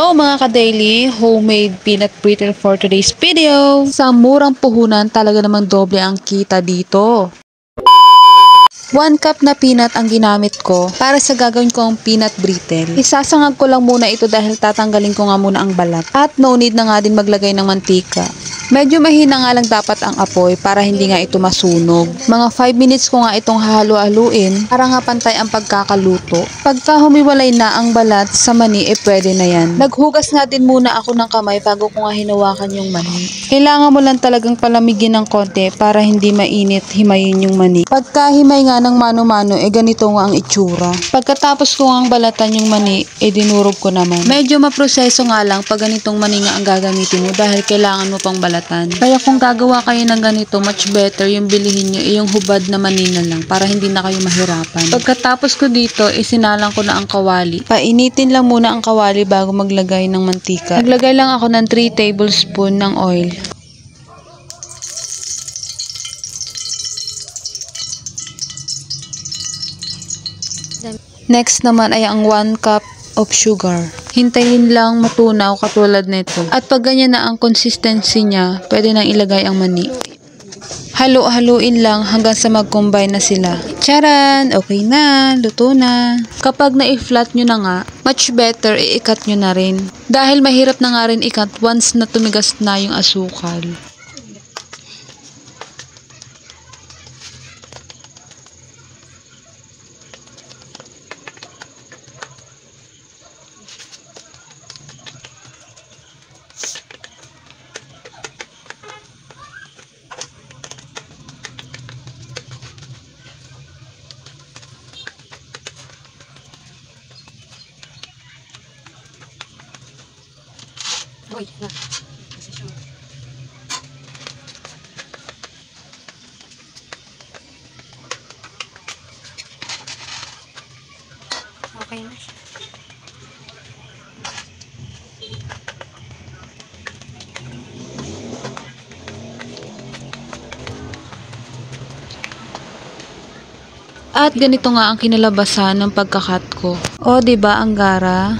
Hello mga ka-daily, homemade peanut brittle for today's video. Sa murang puhunan, talaga namang doble ang kita dito. 1 cup na peanut ang ginamit ko para sa gagawin kong peanut brittle. Isasangag ko lang muna ito dahil tatanggalin ko nga muna ang balat. At no need na nga din maglagay ng mantika. Medyo mahina nga lang dapat ang apoy para hindi nga ito masunog. Mga 5 minutes ko nga itong hahalo-haluin para nga pantay ang pagkakaluto. Pagka humiwalay na ang balat sa mani, pwede na yan. Naghugas nga din muna ako ng kamay bago ko nga hinawakan yung mani. Kailangan mo lang talagang palamigin ng konti para hindi mainit himayin yung mani. Pagka himay nga ng mano-mano, ganito nga ang itsura. Pagkatapos ko nga balatan yung mani, dinurog ko naman. Medyo maproseso nga lang pag ganitong mani nga ang gagamitin mo dahil kailangan mo pang balatan. Kaya kung gagawa kayo ng ganito, much better yung bilihin nyo yung hubad na mani na lang para hindi na kayo mahirapan. Pagkatapos ko dito, isinalang ko na ang kawali. Painitin lang muna ang kawali bago maglagay ng mantika. Naglagay lang ako ng 3 tablespoon ng oil. Next naman ay ang 1 cup of sugar. Hintayin lang matunaw katulad nito. At pag ganyan na ang consistency niya, pwede nang ilagay ang mani. Halo-haluin lang hanggang sa mag-combine na sila. Charan! Okay na, luto na. Kapag na-i-flat nyo na nga, much better i-cut nyo na rin. Dahil mahirap na nga rin i-cut once na tumigas na yung asukal. Okay na siya. At ganito nga ang kinalabasan ng pagkakat ko. O, 'di ba ang gara?